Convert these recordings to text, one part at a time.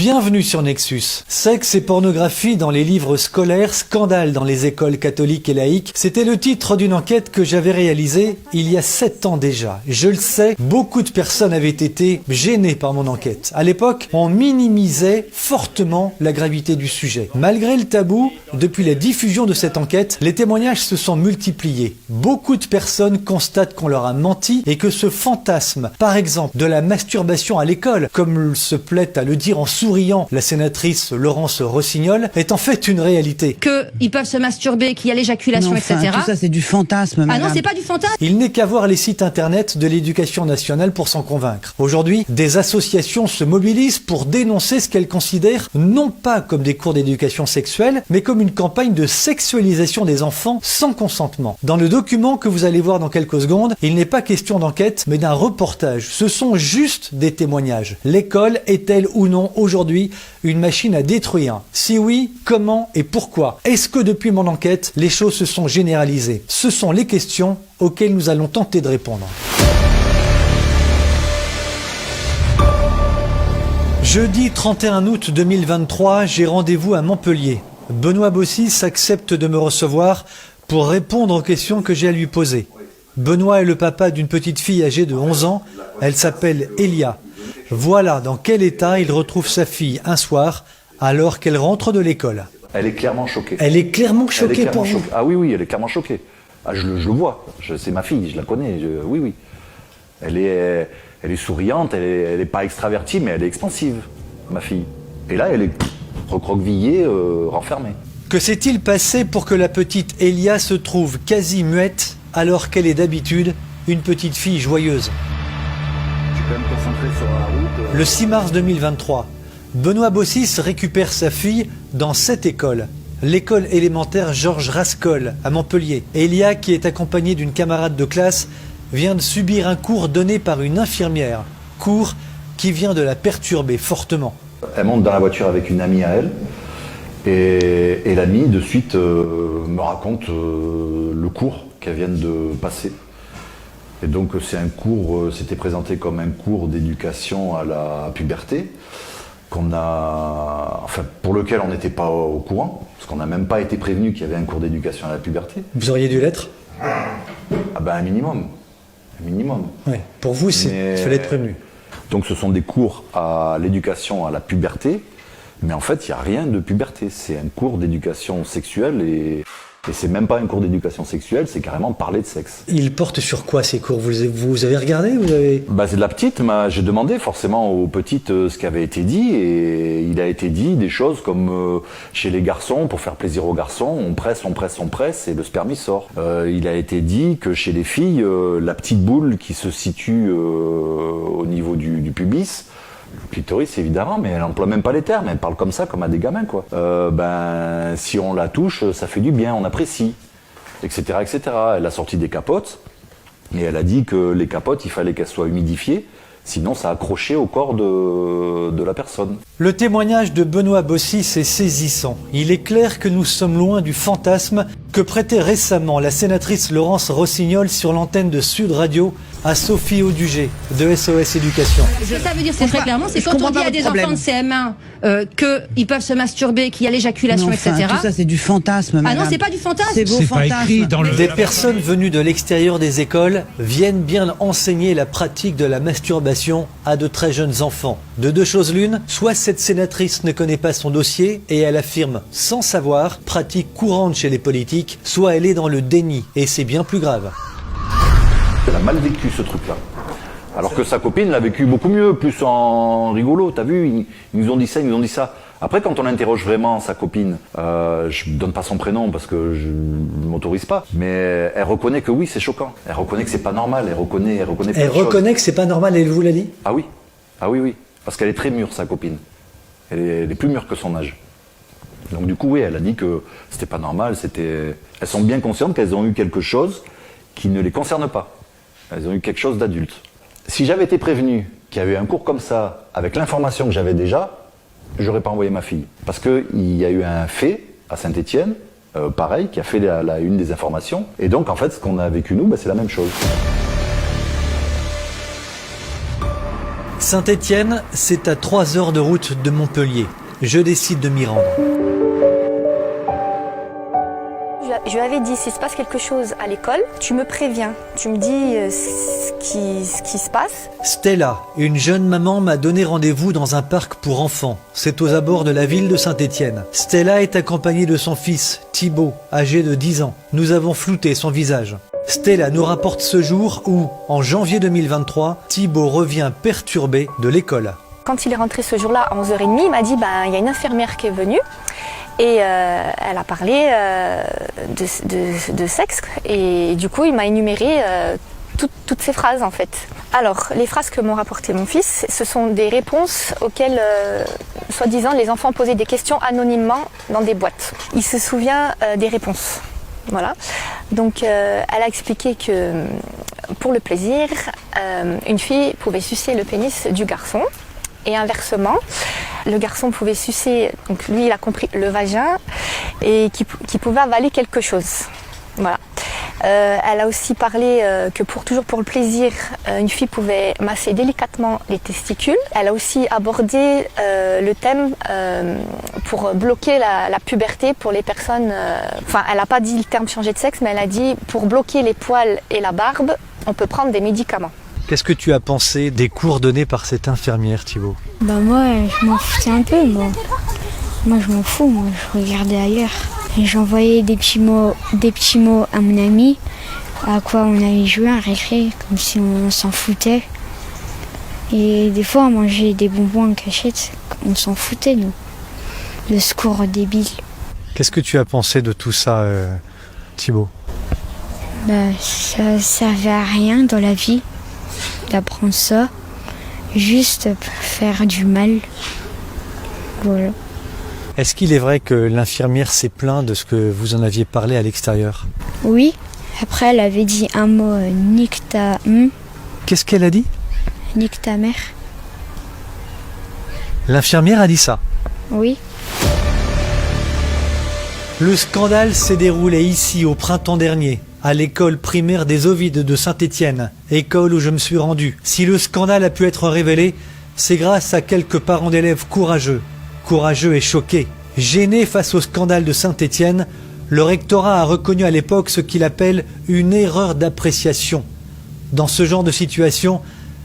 Bienvenue sur Nexus. Sexe et pornographie dans les livres scolaires, scandale dans les écoles catholiques et laïques. C'était le titre d'une enquête que j'avais réalisée il y a 7 ans déjà. Je le sais, beaucoup de personnes avaient été gênées par mon enquête. À l'époque, on minimisait fortement la gravité du sujet. Malgré le tabou, depuis la diffusion de cette enquête, les témoignages se sont multipliés. Beaucoup de personnes constatent qu'on leur a menti et que ce fantasme, par exemple, de la masturbation à l'école, comme se plaît à le dire en souriant la sénatrice Laurence Rossignol, est en fait une réalité. Qu'ils peuvent se masturber, qu'il y a l'éjaculation, etc. Tout ça, c'est du fantasme, madame. Ah non, c'est pas du fantasme. Il n'est qu'à voir les sites internet de l'Éducation nationale pour s'en convaincre. Aujourd'hui, des associations se mobilisent pour dénoncer ce qu'elles considèrent non pas comme des cours d'éducation sexuelle, mais comme une campagne de sexualisation des enfants sans consentement. Dans le document que vous allez voir dans quelques secondes, il n'est pas question d'enquête, mais d'un reportage. Ce sont juste des témoignages. L'école est-elle ou non aujourd'hui une machine à détruire? Si oui, comment et pourquoi? Est-ce que depuis mon enquête, les choses se sont généralisées? Ce sont les questions auxquelles nous allons tenter de répondre. Jeudi 31 août 2023, j'ai rendez-vous à Montpellier. Benoît Bossis accepte de me recevoir pour répondre aux questions que j'ai à lui poser. Benoît est le papa d'une petite fille âgée de 11 ans. Elle s'appelle Elia. Voilà dans quel état il retrouve sa fille un soir alors qu'elle rentre de l'école. Elle est clairement choquée. Elle est clairement choquée pour vous? Ah oui, elle est clairement choquée. Ah, je le vois. C'est ma fille, je la connais. Oui. Elle est souriante, elle est pas extravertie, mais elle est expansive, ma fille. Et là, elle est recroquevillée, renfermée. Que s'est-il passé pour que la petite Elia se trouve quasi muette alors qu'elle est d'habitude une petite fille joyeuse? Je suis quand même concentré sur la route. Le 6 mars 2023, Benoît Bossis récupère sa fille dans cette école. L'école élémentaire Georges Rascol à Montpellier. Elia, qui est accompagnée d'une camarade de classe, vient de subir un cours donné par une infirmière. Cours qui vient de la perturber fortement. Elle monte dans la voiture avec une amie à elle. Et l'amie, de suite, me raconte le cours qu'elle vient de passer. Et donc, c'est un cours, c'était présenté comme un cours d'éducation à la puberté, pour lequel on n'était pas au courant, parce qu'on n'a même pas été prévenu qu'il y avait un cours d'éducation à la puberté. Vous auriez dû l'être? Ah ben, un minimum. Ouais. Pour vous, il fallait être prévenu. Donc, ce sont des cours à l'éducation à la puberté, mais en fait, il n'y a rien de puberté. C'est un cours d'éducation sexuelle et c'est même pas un cours d'éducation sexuelle, c'est carrément parler de sexe. Il porte sur quoi ces cours? Vous avez regardé? C'est de la petite, j'ai demandé forcément aux petites ce qui avait été dit, et il a été dit des choses comme chez les garçons, pour faire plaisir aux garçons, on presse, et le sperme il sort. Il a été dit que chez les filles, la petite boule qui se situe au niveau du pubis, le clitoris évidemment, mais elle n'emploie même pas les termes, elle parle comme ça, comme à des gamins quoi. Si on la touche, ça fait du bien, on apprécie, etc. Elle a sorti des capotes, et elle a dit que les capotes, il fallait qu'elles soient humidifiées, sinon ça accrochait au corps de la personne. Le témoignage de Benoît Bossis est saisissant. Il est clair que nous sommes loin du fantasme que prêtait récemment la sénatrice Laurence Rossignol sur l'antenne de Sud Radio à Sophie Audugé de SOS Éducation. Ça veut dire, c'est très clairement, c'est quand on dit à des enfants de CM1 qu'ils peuvent se masturber, qu'il y a l'éjaculation, etc. Tout ça, c'est du fantasme, madame. Ah non, c'est pas du fantasme. C'est vos fantasmes. Des personnes venues de l'extérieur des écoles viennent bien enseigner la pratique de la masturbation à de très jeunes enfants. De deux choses l'une, soit cette sénatrice ne connaît pas son dossier et elle affirme sans savoir, pratique courante chez les politiques, soit elle est dans le déni et c'est bien plus grave. Elle a mal vécu ce truc-là. Alors que sa copine l'a vécu beaucoup mieux, plus en rigolo, t'as vu, ils nous ont dit ça. Après, quand on interroge vraiment sa copine, je ne donne pas son prénom parce que je ne m'autorise pas, mais elle reconnaît que oui, c'est choquant. Elle reconnaît que c'est pas normal, elle reconnaît Elle reconnaît que c'est pas normal, elle vous l'a dit? Ah oui, parce qu'elle est très mûre, sa copine. Elle est plus mûre que son âge. Donc du coup, oui, elle a dit que c'était pas normal, elles sont bien conscientes qu'elles ont eu quelque chose qui ne les concerne pas. Elles ont eu quelque chose d'adulte. Si j'avais été prévenu qu'il y avait un cours comme ça, avec l'information que j'avais déjà, j'aurais pas envoyé ma fille. Parce qu'il y a eu un fait à Saint-Étienne, pareil, qui a fait la une des informations. Et donc, en fait, ce qu'on a vécu nous, c'est la même chose. Saint-Étienne, c'est à 3 heures de route de Montpellier. Je décide de m'y rendre. Je lui avais dit, s'il se passe quelque chose à l'école, tu me préviens, tu me dis ce qui se passe. Stella, une jeune maman, m'a donné rendez-vous dans un parc pour enfants. C'est aux abords de la ville de Saint-Étienne. Stella est accompagnée de son fils, Thibaut, âgé de 10 ans. Nous avons flouté son visage. Stella nous rapporte ce jour où, en janvier 2023, Thibaut revient perturbé de l'école. Quand il est rentré ce jour-là à 11h30, il m'a dit, il y a une infirmière qui est venue. Et elle a parlé de sexe et du coup il m'a énuméré toutes ces phrases en fait. Alors les phrases que m'ont rapporté mon fils, ce sont des réponses auxquelles soi-disant les enfants posaient des questions anonymement dans des boîtes. Il se souvient des réponses. Voilà. Donc elle a expliqué que pour le plaisir, une fille pouvait sucer le pénis du garçon. Et inversement, le garçon pouvait sucer, donc lui il a compris le vagin, et qui pouvait avaler quelque chose. Voilà. Elle a aussi parlé que toujours pour le plaisir, une fille pouvait masser délicatement les testicules. Elle a aussi abordé le thème pour bloquer la puberté pour les personnes. Enfin, elle n'a pas dit le terme changer de sexe, mais elle a dit pour bloquer les poils et la barbe, on peut prendre des médicaments. Qu'est-ce que tu as pensé des cours donnés par cette infirmière, Thibaut? Moi, je m'en foutais un peu, moi. Moi, je m'en fous, moi, je regardais ailleurs. Et j'envoyais des petits mots à mon ami, à quoi on allait jouer un récré, comme si on s'en foutait. Et des fois, on mangeait des bonbons en cachette, on s'en foutait, nous. Le secours débile. Qu'est-ce que tu as pensé de tout ça, Thibaut? Ça servait à rien dans la vie d'apprendre ça, juste pour faire du mal. Voilà. Est-ce qu'il est vrai que l'infirmière s'est plaint de ce que vous en aviez parlé à l'extérieur? Oui, après elle avait dit un mot, nique ta... Qu'est-ce qu'elle a dit? Nique ta mère. L'infirmière a dit ça? Oui. Le scandale s'est déroulé ici au printemps dernier, à l'école primaire des Ovides de Saint-Étienne, école où je me suis rendu. Si le scandale a pu être révélé, c'est grâce à quelques parents d'élèves courageux et choqués. Gêné face au scandale de Saint-Étienne, le rectorat a reconnu à l'époque ce qu'il appelle une erreur d'appréciation. Dans ce genre de situation,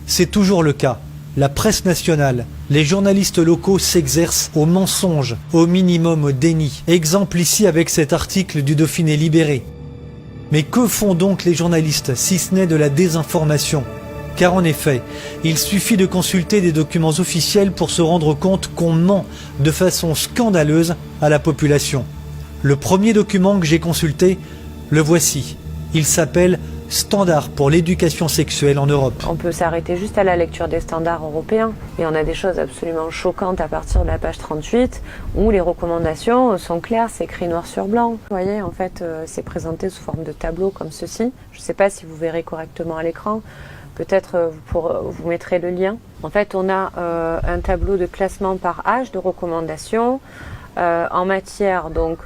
c'est toujours le cas. La presse nationale, les journalistes locaux s'exercent au mensonge, au minimum au déni. Exemple ici avec cet article du Dauphiné Libéré. Mais que font donc les journalistes si ce n'est de la désinformation? Car en effet, il suffit de consulter des documents officiels pour se rendre compte qu'on ment de façon scandaleuse à la population. Le premier document que j'ai consulté, le voici. Il s'appelle « Standards pour l'éducation sexuelle en Europe ». On peut s'arrêter juste à la lecture des standards européens. Et on a des choses absolument choquantes à partir de la page 38, où les recommandations sont claires, c'est écrit noir sur blanc. Vous voyez, en fait, c'est présenté sous forme de tableau comme ceci. Je ne sais pas si vous verrez correctement à l'écran. Peut-être vous mettrez le lien. En fait, on a un tableau de classement par âge de recommandations en matière donc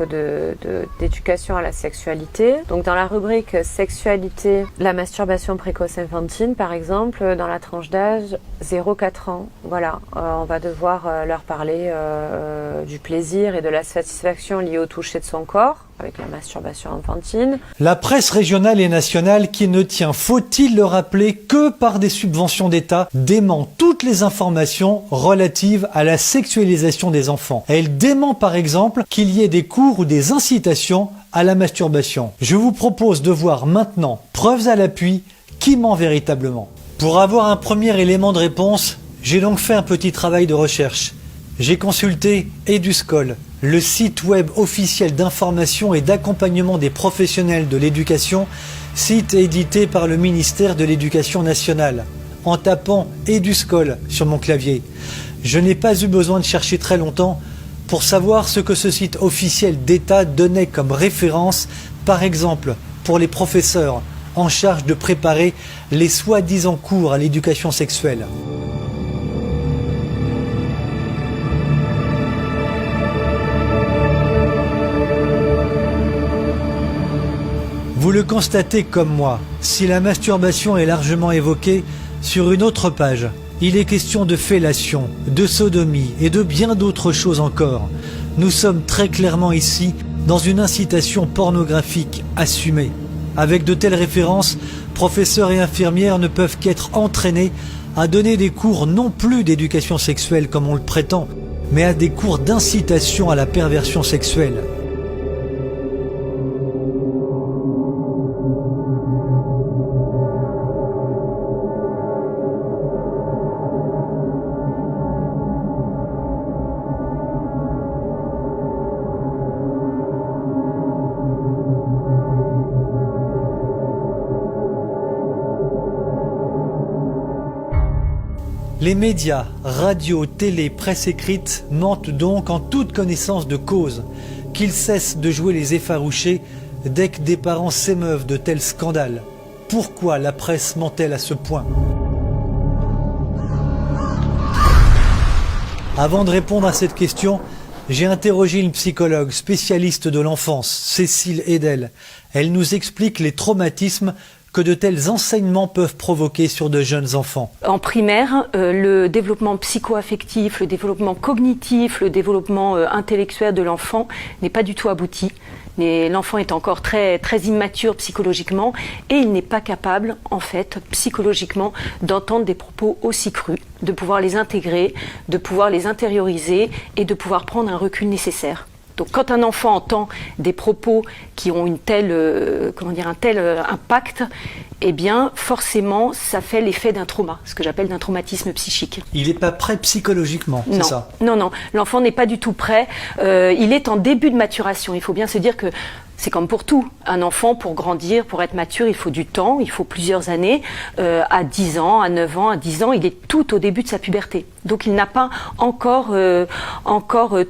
d'éducation à la sexualité. Donc dans la rubrique sexualité, la masturbation précoce infantile par exemple, dans la tranche d'âge 0-4 ans. Voilà, on va devoir leur parler du plaisir et de la satisfaction liée au toucher de son corps avec la masturbation infantile. La presse régionale et nationale qui ne tient, faut-il le rappeler, que par des subventions d'État, dément toutes les informations relatives à la sexualisation des enfants. Elle dément par exemple qu'il y ait des cours ou des incitations à la masturbation. Je vous propose de voir maintenant, preuves à l'appui, qui ment véritablement. Pour avoir un premier élément de réponse, j'ai donc fait un petit travail de recherche. J'ai consulté Eduscol, le site web officiel d'information et d'accompagnement des professionnels de l'éducation, site édité par le ministère de l'Éducation nationale. En tapant Eduscol sur mon clavier, je n'ai pas eu besoin de chercher très longtemps pour savoir ce que ce site officiel d'État donnait comme référence, par exemple pour les professeurs en charge de préparer les soi-disant cours à l'éducation sexuelle. Vous le constatez comme moi, si la masturbation est largement évoquée, sur une autre page, Il est question de fellation, de sodomie et de bien d'autres choses encore. Nous sommes très clairement ici dans une incitation pornographique assumée. Avec de telles références, professeurs et infirmières ne peuvent qu'être entraînés à donner des cours non plus d'éducation sexuelle comme on le prétend, mais à des cours d'incitation à la perversion sexuelle. Les médias, radio, télé, presse écrite mentent donc en toute connaissance de cause, qu'ils cessent de jouer les effarouchés dès que des parents s'émeuvent de tels scandales. Pourquoi la presse ment-elle à ce point? Avant de répondre à cette question, j'ai interrogé une psychologue spécialiste de l'enfance, Cécile Edel. Elle nous explique les traumatismes que de tels enseignements peuvent provoquer sur de jeunes enfants. En primaire, le développement psycho-affectif, le développement cognitif, le développement intellectuel de l'enfant n'est pas du tout abouti. L'enfant est encore très, très immature psychologiquement et il n'est pas capable, en fait, psychologiquement, d'entendre des propos aussi crus, de pouvoir les intégrer, de pouvoir les intérioriser et de pouvoir prendre un recul nécessaire. Donc quand un enfant entend des propos qui ont un tel impact, eh bien forcément ça fait l'effet d'un trauma, ce que j'appelle d'un traumatisme psychique. Il n'est pas prêt psychologiquement, c'est ça? Non, l'enfant n'est pas du tout prêt. Il est en début de maturation. Il faut bien se dire que c'est comme pour tout. Un enfant, pour grandir, pour être mature, il faut du temps, il faut plusieurs années. À 10 ans, à 9 ans, à 10 ans, il est tout au début de sa puberté. Donc il n'a pas encore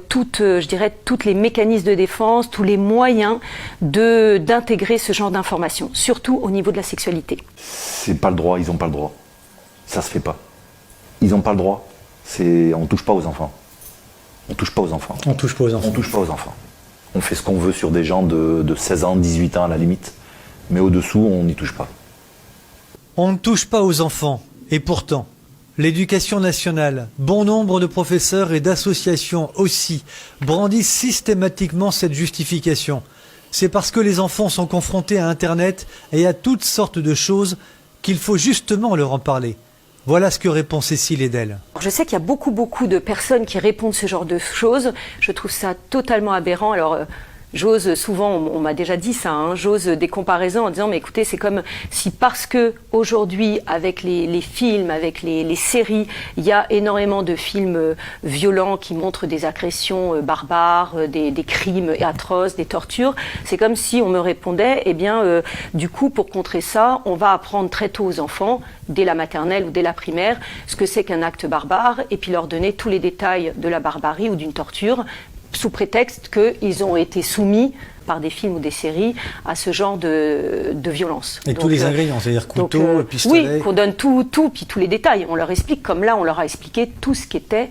toutes les mécanismes de défense, tous les moyens d'intégrer ce genre d'informations, surtout au niveau de la sexualité. C'est pas le droit, ils n'ont pas le droit. Ça se fait pas. Ils n'ont pas le droit. On touche pas aux enfants. On touche pas aux enfants. On touche pas aux enfants. On touche pas aux enfants. On fait ce qu'on veut sur des gens de 16 ans, 18 ans à la limite. Mais au-dessous, on n'y touche pas. On ne touche pas aux enfants. Et pourtant, l'éducation nationale, bon nombre de professeurs et d'associations aussi, brandissent systématiquement cette justification. C'est parce que les enfants sont confrontés à Internet et à toutes sortes de choses qu'il faut justement leur en parler. Voilà ce que répond Cécile Edel. Je sais qu'il y a beaucoup de personnes qui répondent ce genre de choses. Je trouve ça totalement aberrant. Alors, j'ose souvent, on m'a déjà dit ça, j'ose des comparaisons en disant mais écoutez, c'est comme si parce que aujourd'hui avec les films, avec les séries, il y a énormément de films violents qui montrent des agressions barbares, des crimes atroces, des tortures, c'est comme si on me répondait du coup pour contrer ça, on va apprendre très tôt aux enfants, dès la maternelle ou dès la primaire, ce que c'est qu'un acte barbare et puis leur donner tous les détails de la barbarie ou d'une torture, sous prétexte qu'ils ont été soumis par des films ou des séries à ce genre de violence. Et donc, tous les ingrédients, c'est-à-dire couteau, pistolet. Oui, qu'on donne tout, puis tous les détails. On leur explique, comme là, on leur a expliqué tout ce qu'était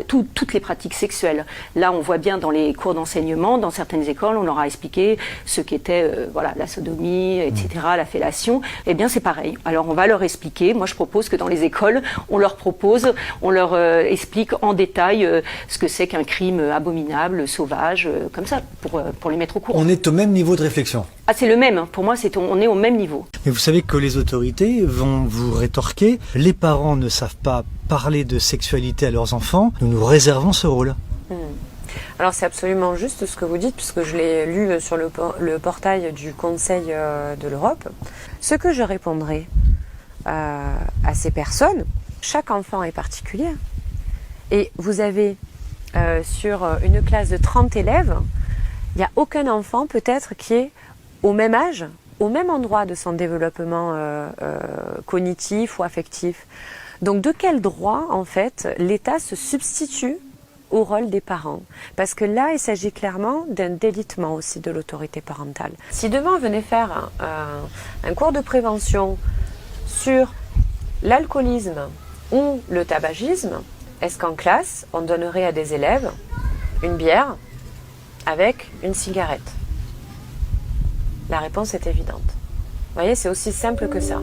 toutes les pratiques sexuelles. Là, on voit bien dans les cours d'enseignement, dans certaines écoles, on leur a expliqué ce qu'était la sodomie, etc., la fellation. Eh bien, c'est pareil. Alors, on va leur expliquer. Moi, je propose que dans les écoles, on leur explique en détail ce que c'est qu'un crime abominable, sauvage, comme ça, pour les mettre au courant. On est au même niveau de réflexion. Ah, c'est le même. Pour moi, on est au même niveau. Mais vous savez que les autorités vont vous rétorquer. Les parents ne savent pas parler de sexualité à leurs enfants. Nous nous réservons ce rôle. Alors c'est absolument juste ce que vous dites, puisque je l'ai lu sur le portail du Conseil de l'Europe. Ce que je répondrai à ces personnes, chaque enfant est particulier. Et vous avez sur une classe de 30 élèves, il n'y a aucun enfant peut-être qui est au même âge, au même endroit de son développement cognitif ou affectif. Donc de quel droit, en fait, l'État se substitue au rôle des parents? Parce que là, il s'agit clairement d'un délitement aussi de l'autorité parentale. Si demain on venait faire un cours de prévention sur l'alcoolisme ou le tabagisme, est-ce qu'en classe, on donnerait à des élèves une bière avec une cigarette? La réponse est évidente. Vous voyez, c'est aussi simple que ça.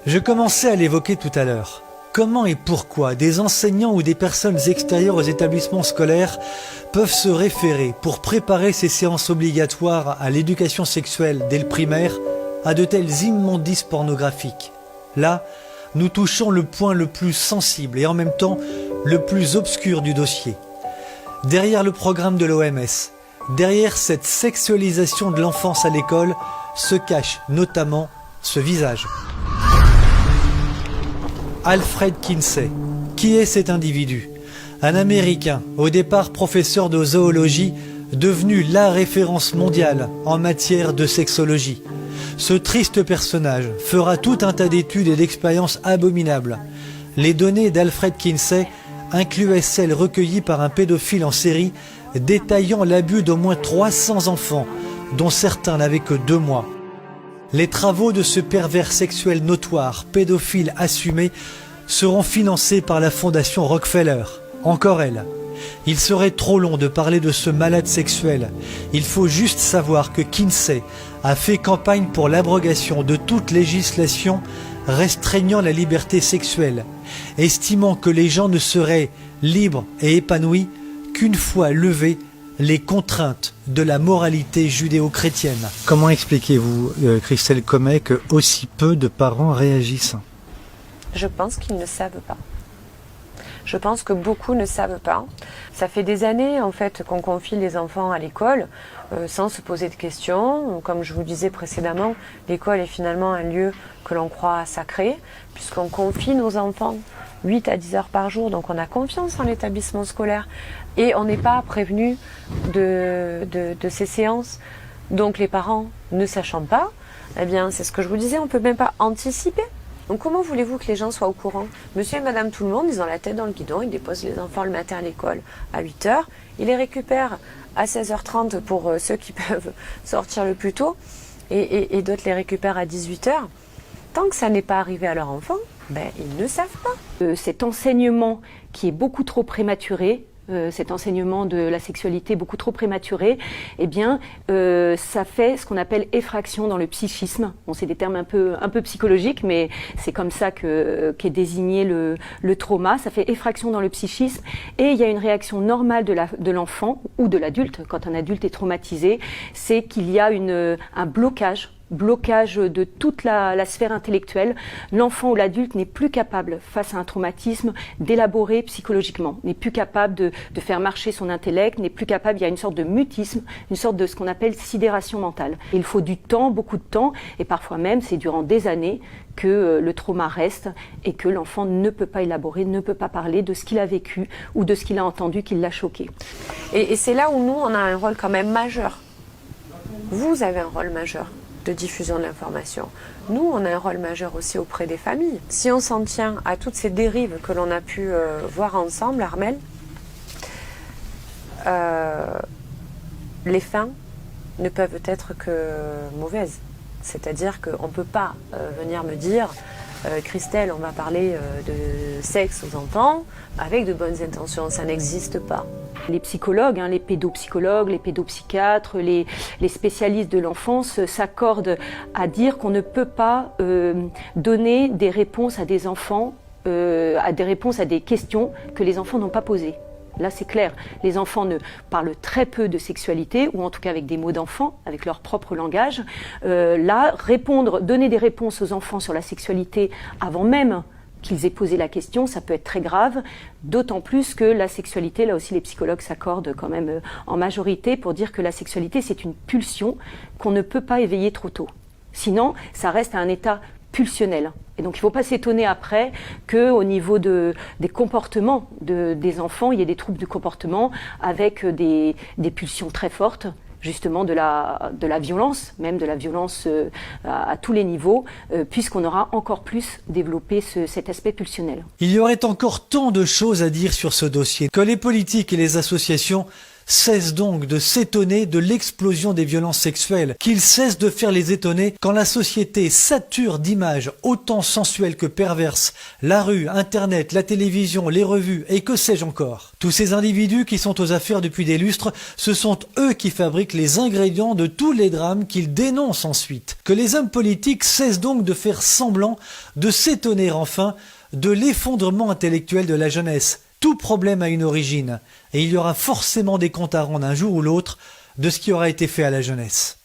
Je commençais à l'évoquer tout à l'heure. Comment et pourquoi des enseignants ou des personnes extérieures aux établissements scolaires peuvent se référer pour préparer ces séances obligatoires à l'éducation sexuelle dès le primaire à de telles immondices pornographiques? Là, nous touchons le point le plus sensible et en même temps le plus obscur du dossier. Derrière le programme de l'OMS, derrière cette sexualisation de l'enfance à l'école, se cache notamment ce visage. Alfred Kinsey. Qui est cet individu? Un Américain, au départ professeur de zoologie, devenu la référence mondiale en matière de sexologie. Ce triste personnage fera tout un tas d'études et d'expériences abominables. Les données d'Alfred Kinsey incluaient celles recueillies par un pédophile en série détaillant l'abus d'au moins 300 enfants, dont certains n'avaient que 2 mois. Les travaux de ce pervers sexuel notoire, pédophile assumé, seront financés par la fondation Rockefeller. Encore elle. Il serait trop long de parler de ce malade sexuel. Il faut juste savoir que Kinsey a fait campagne pour l'abrogation de toute législation restreignant la liberté sexuelle, estimant que les gens ne seraient libres et épanouis qu'une fois levées les contraintes de la moralité judéo-chrétienne. Comment expliquez-vous, Christelle Comet, que aussi peu de parents réagissent? Je pense qu'ils ne savent pas. Je pense que beaucoup ne savent pas. Ça fait des années en fait qu'on confie les enfants à l'école sans se poser de questions. Comme je vous disais précédemment, l'école est finalement un lieu que l'on croit sacré puisqu'on confie nos enfants 8 à 10 heures par jour. Donc on a confiance en l'établissement scolaire et on n'est pas prévenu de ces séances. Donc les parents ne sachant pas, eh bien c'est ce que je vous disais, on ne peut même pas anticiper. Donc comment voulez-vous que les gens soient au courant? Monsieur et madame tout le monde, ils ont la tête dans le guidon, ils déposent les enfants le matin à l'école à 8h, ils les récupèrent à 16h30 pour ceux qui peuvent sortir le plus tôt, et d'autres les récupèrent à 18h. Tant que ça n'est pas arrivé à leur enfant, ils ne savent pas. Cet enseignement qui est beaucoup trop prématuré, cet enseignement de la sexualité beaucoup trop prématuré, eh bien, ça fait ce qu'on appelle effraction dans le psychisme. Bon, c'est des termes un peu psychologiques, mais c'est comme ça qu'est désigné le trauma. Ça fait effraction dans le psychisme, et il y a une réaction normale de l'enfant ou de l'adulte quand un adulte est traumatisé, c'est qu'il y a un blocage de toute la sphère intellectuelle. L'enfant ou l'adulte n'est plus capable, face à un traumatisme, d'élaborer psychologiquement, n'est plus capable de faire marcher son intellect, n'est plus capable, il y a une sorte de mutisme, une sorte de ce qu'on appelle sidération mentale. Il faut du temps, beaucoup de temps, et parfois même c'est durant des années que le trauma reste et que l'enfant ne peut pas élaborer, ne peut pas parler de ce qu'il a vécu ou de ce qu'il a entendu qui l'a choqué. Et c'est là où nous, on a un rôle quand même majeur. Vous avez un rôle majeur de diffusion de l'information. Nous, on a un rôle majeur aussi auprès des familles. Si on s'en tient à toutes ces dérives que l'on a pu voir ensemble, Armelle, les fins ne peuvent être que mauvaises. C'est-à-dire qu'on ne peut pas venir me dire Christelle, on va parler de sexe aux enfants avec de bonnes intentions. Ça n'existe pas. Les psychologues, les pédopsychologues, les pédopsychiatres, les spécialistes de l'enfance s'accordent à dire qu'on ne peut pas donner des réponses à des enfants, à des questions que les enfants n'ont pas posées. Là, c'est clair. Les enfants ne parlent très peu de sexualité, ou en tout cas avec des mots d'enfant, avec leur propre langage. Là, donner des réponses aux enfants sur la sexualité avant même qu'ils aient posé la question, ça peut être très grave, d'autant plus que la sexualité, là aussi les psychologues s'accordent quand même en majorité pour dire que la sexualité, c'est une pulsion qu'on ne peut pas éveiller trop tôt. Sinon, ça reste à un état pulsionnel. Et donc il ne faut pas s'étonner après qu'au niveau des comportements des enfants, il y ait des troubles du comportement avec des pulsions très fortes, justement de la violence, même de la violence à tous les niveaux, puisqu'on aura encore plus développé cet aspect pulsionnel. Il y aurait encore tant de choses à dire sur ce dossier que les politiques et les associations cessent donc de s'étonner de l'explosion des violences sexuelles, qu'ils cessent de faire les étonner quand la société sature d'images autant sensuelles que perverses, la rue, Internet, la télévision, les revues et que sais-je encore. Tous ces individus qui sont aux affaires depuis des lustres, ce sont eux qui fabriquent les ingrédients de tous les drames qu'ils dénoncent ensuite. Que les hommes politiques cessent donc de faire semblant de s'étonner enfin de l'effondrement intellectuel de la jeunesse. Tout problème a une origine, et il y aura forcément des comptes à rendre un jour ou l'autre de ce qui aura été fait à la jeunesse.